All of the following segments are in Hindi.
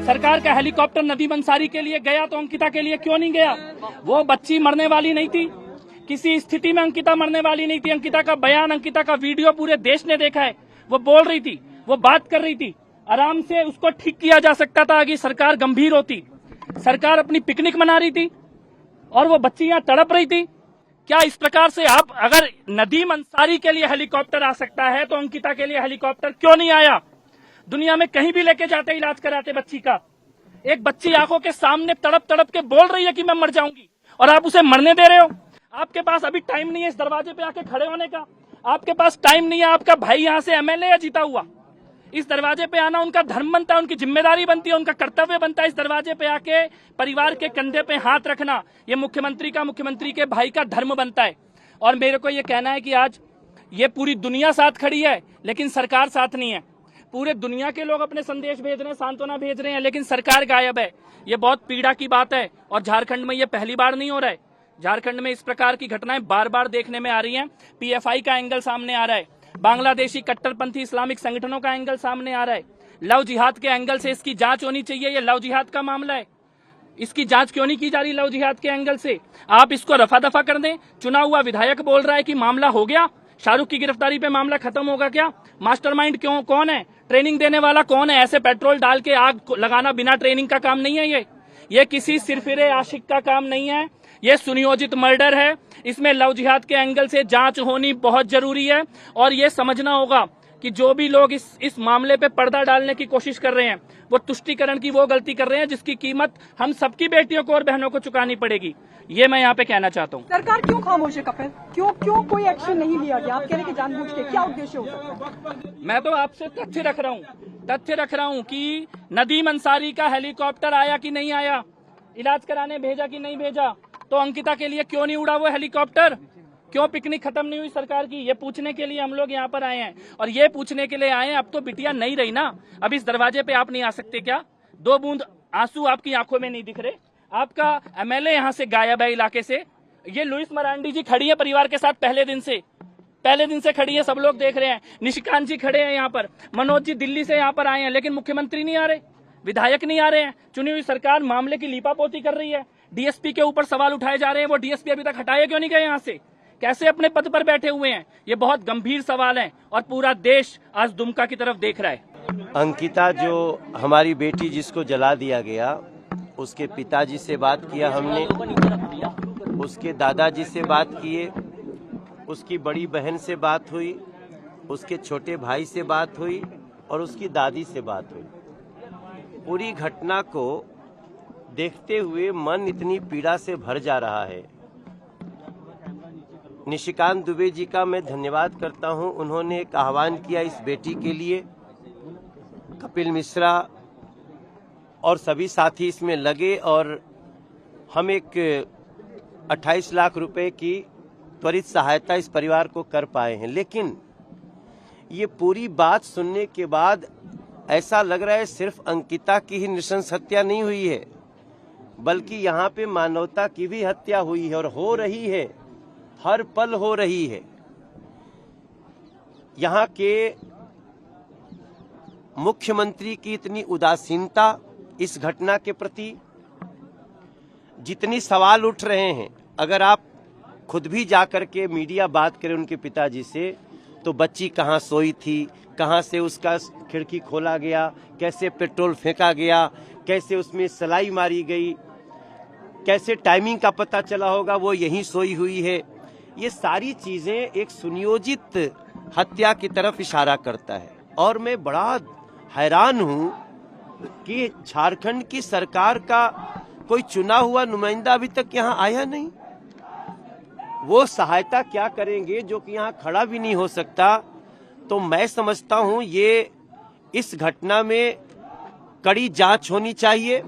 सरकार का हेलीकॉप्टर नदीम अंसारी के लिए गया तो अंकिता के लिए क्यों नहीं गया? वो बच्ची मरने वाली नहीं थी, किसी स्थिति में अंकिता मरने वाली नहीं थी। अंकिता का बयान, अंकिता का वीडियो पूरे देश ने देखा है। वो बोल रही थी, वो बात कर रही थी, आराम से उसको ठीक किया जा सकता था अगर सरकार गंभीर होती। सरकार अपनी पिकनिक मना रही थी और वो बच्ची यहाँ तड़प रही थी। क्या इस प्रकार से आप, अगर नदीम अंसारी के लिए हेलीकॉप्टर आ सकता है तो अंकिता के लिए हेलीकॉप्टर क्यों नहीं आया? दुनिया में कहीं भी लेके जाते, इलाज कराते बच्ची का। एक बच्ची आंखों के सामने तड़प तड़प के बोल रही है कि मैं मर जाऊंगी और आप उसे मरने दे रहे हो। आपके पास अभी टाइम नहीं है इस दरवाजे पे आके खड़े होने का। आपके पास टाइम नहीं है। आपका भाई यहाँ से एमएलए है जीता हुआ, इस दरवाजे पे आना उनका धर्म बनता है, उनकी जिम्मेदारी बनती है, उनका कर्तव्य बनता है। इस दरवाजे पे आके परिवार के कंधे पे हाथ रखना ये मुख्यमंत्री का, मुख्यमंत्री के भाई का धर्म बनता है। और मेरे को ये कहना है कि आज ये पूरी दुनिया साथ खड़ी है लेकिन सरकार साथ नहीं है। पूरे दुनिया के लोग अपने संदेश भेज रहे हैं, सांत्वना भेज रहे हैं, लेकिन सरकार गायब है। ये बहुत पीड़ा की बात है और झारखंड में ये पहली बार नहीं हो रहा है। झारखंड में इस प्रकार की घटनाएं बार बार देखने में आ रही हैं। पीएफआई का एंगल सामने आ रहा है, बांग्लादेशी कट्टरपंथी इस्लामिक संगठनों का एंगल सामने आ रहा है, लव जिहाद के एंगल से इसकी जांच होनी चाहिए। ये लव जिहाद का मामला है, इसकी जांच क्यों नहीं की जा रही लव जिहाद के एंगल से? आप इसको रफा दफा कर दें। चुना हुआ विधायक बोल रहा है कि मामला हो गया, शाहरुख की गिरफ्तारी पे मामला खत्म होगा क्या? मास्टरमाइंड क्यों, कौन है? ट्रेनिंग देने वाला कौन है? ऐसे पेट्रोल डाल के आग लगाना बिना ट्रेनिंग का काम नहीं है ये किसी सिरफिरे आशिक का काम नहीं है। ये सुनियोजित मर्डर है। इसमें लव जिहाद के एंगल से जांच होनी बहुत जरूरी है। और ये समझना होगा कि जो भी लोग इस मामले पे पर्दा डालने की कोशिश कर रहे हैं वो तुष्टीकरण की वो गलती कर रहे हैं जिसकी कीमत हम सबकी बेटियों को और बहनों को चुकानी पड़ेगी। ये मैं यहाँ पे कहना चाहता हूँ। सरकार क्यों खामोश है कपिल? क्यों कोई एक्शन नहीं लिया गया? आप कह रहे हैं कि जानबूझ के, क्या उद्देश्य हो सकता है? मैं तो आपसे तथ्य रख रहा हूँ कि नदीम अंसारी का हेलीकॉप्टर आया कि नहीं आया, इलाज कराने भेजा कि नहीं भेजा, तो अंकिता के लिए क्यों नहीं उड़ा वो हेलीकॉप्टर? क्यों पिकनिक खत्म नहीं हुई सरकार की? ये पूछने के लिए हम लोग यहाँ पर आए हैं। और ये पूछने के लिए आए हैं, अब तो बिटिया नहीं रही ना, अब इस दरवाजे पे आप नहीं आ सकते क्या? 2 बूंद आंसू आपकी आंखों में नहीं दिख रहे? आपका एमएलए यहाँ से गायब है इलाके से। ये लुइस मरांडी जी खड़ी है परिवार के साथ पहले दिन से खड़ी है, सब लोग देख रहे हैं। निशिकांत जी खड़े हैं यहाँ पर, मनोज जी दिल्ली से यहाँ पर आए हैं, लेकिन मुख्यमंत्री नहीं आ रहे, विधायक नहीं आ रहे हैं। चुनी हुई सरकार मामले की लीपापोती कर रही है। डीएसपी के ऊपर सवाल उठाए जा रहे हैं, वो डीएसपी अभी तक हटाए क्यों नहीं गए यहाँ से? कैसे अपने पद पर बैठे हुए हैं? ये बहुत गंभीर सवाल है और पूरा देश आज दुमका की तरफ देख रहा है। अंकिता जो हमारी बेटी जिसको जला दिया गया, उसके पिताजी से बात किया हमने, उसके दादाजी से बात किए, उसकी बड़ी बहन से बात हुई, उसके छोटे भाई से बात हुई और उसकी दादी से बात हुई। पूरी घटना को देखते हुए मन इतनी पीड़ा से भर जा रहा है। निशिकांत दुबे जी का मैं धन्यवाद करता हूं, उन्होंने एक आह्वान किया इस बेटी के लिए। कपिल मिश्रा और सभी साथी इसमें लगे और हम एक 28 लाख रुपए की त्वरित सहायता इस परिवार को कर पाए हैं। लेकिन ये पूरी बात सुनने के बाद ऐसा लग रहा है सिर्फ अंकिता की ही नृशंस हत्या नहीं हुई है, बल्कि यहाँ पे मानवता की भी हत्या हुई है और हो रही है, हर पल हो रही है। यहाँ के मुख्यमंत्री की इतनी उदासीनता इस घटना के प्रति, जितनी सवाल उठ रहे हैं, अगर आप खुद भी जाकर के मीडिया बात करें उनके पिताजी से, तो बच्ची कहाँ सोई थी, कहाँ से उसका खिड़की खोला गया, कैसे पेट्रोल फेंका गया, कैसे उसमें सलाई मारी गई, कैसे टाइमिंग का पता चला होगा वो यहीं सोई हुई है। ये सारी चीजें एक सुनियोजित हत्या की तरफ इशारा करता है। और मैं बड़ा हैरान हूं कि झारखंड की सरकार का कोई चुना हुआ नुमाइंदा अभी तक यहाँ आया नहीं। वो सहायता क्या करेंगे जो कि यहाँ खड़ा भी नहीं हो सकता। तो मैं समझता हूँ ये इस घटना में कड़ी जांच होनी चाहिए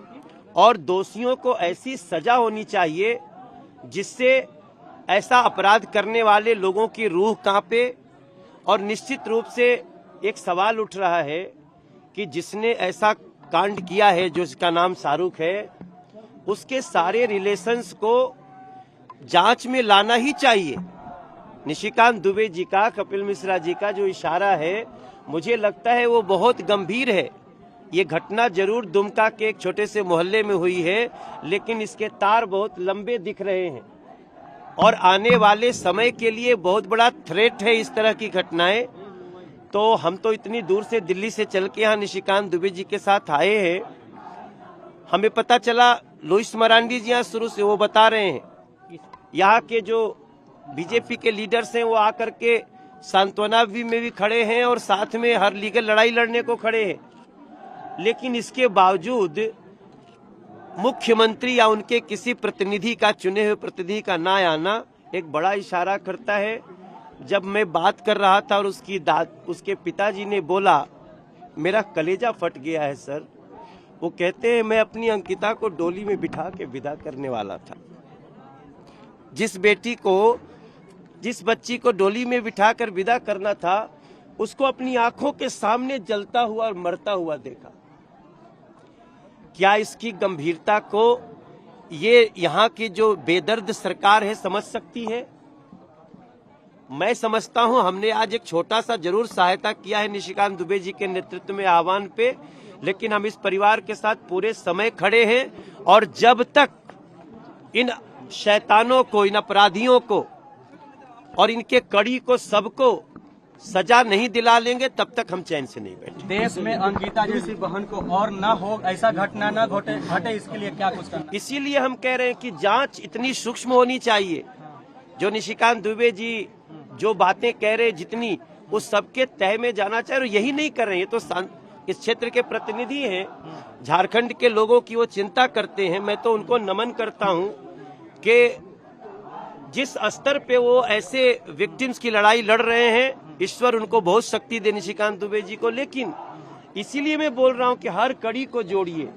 और दोषियों को ऐसी सजा होनी चाहिए जिससे ऐसा अपराध करने वाले लोगों की रूह कांपे। और निश्चित रूप से एक सवाल उठ रहा है कि जिसने ऐसा कांड किया है, जो इसका नाम शाहरुख है, उसके सारे रिलेशंस को जांच में लाना ही चाहिए। निशिकांत दुबे जी का, कपिल मिश्रा जी का जो इशारा है, मुझे लगता है वो बहुत गंभीर है। ये घटना जरूर दुमका के एक छोटे से मोहल्ले में हुई है, लेकिन इसके तार बहुत लंबे दिख रहे हैं और आने वाले समय के लिए बहुत बड़ा थ्रेट है इस तरह की घटनाएं। तो हम तो इतनी दूर से दिल्ली से चल के यहाँ निशिकांत दुबे जी के साथ आए हैं। हमें पता चला, लुइस मरांडी जी यहाँ शुरू से वो बता रहे हैं, यहाँ के जो बीजेपी के लीडर्स हैं वो आकर के सांत्वना में भी खड़े हैं और साथ में हर लीगल लड़ाई लड़ने को खड़े हैं। लेकिन इसके बावजूद मुख्यमंत्री या उनके किसी प्रतिनिधि का, चुने हुए प्रतिनिधि का ना आना एक बड़ा इशारा करता है। जब मैं बात कर रहा था और उसके पिताजी ने बोला, मेरा कलेजा फट गया है सर। वो कहते हैं मैं अपनी अंकिता को डोली में बिठा के विदा करने वाला था। जिस बच्ची को डोली में बिठा कर विदा करना था, उसको अपनी आंखों के सामने जलता हुआ और मरता हुआ देखा। क्या इसकी गंभीरता को ये यहाँ की जो बेदर्द सरकार है समझ सकती है? मैं समझता हूं हमने आज एक छोटा सा जरूर सहायता किया है निशिकांत दुबे जी के नेतृत्व में आह्वान पे, लेकिन हम इस परिवार के साथ पूरे समय खड़े हैं और जब तक इन शैतानों को, इन अपराधियों को और इनके कड़ी को, सबको सजा नहीं दिला लेंगे तब तक हम चैन से नहीं बैठे। देश में अंकिता जैसी बहन को और ना हो, ऐसा घटना ना घटे, इसके लिए क्या कुछ करना? इसीलिए हम कह रहे हैं कि जांच इतनी सूक्ष्म होनी चाहिए। जो निशिकांत दुबे जी जो बातें कह रहे, जितनी उस सबके तह में जाना चाहिए, और यही नहीं कर रहे हैं। ये तो इस क्षेत्र के प्रतिनिधि हैं, झारखंड के लोगों की वो चिंता करते हैं। मैं तो उनको नमन करता हूं कि जिस स्तर पे वो ऐसे विक्टिम्स की लड़ाई लड़ रहे हैं, ईश्वर उनको बहुत शक्ति दे निशिकांत दुबे जी को। लेकिन इसीलिए मैं बोल रहा हूं कि हर कड़ी को जोड़िए,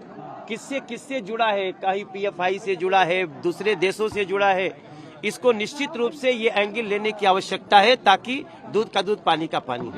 किससे जुड़ा है, कहीं PFI से जुड़ा है, दूसरे देशों से जुड़ा है, इसको निश्चित रूप से ये एंगल लेने की आवश्यकता है ताकि दूध का दूध, पानी का पानी।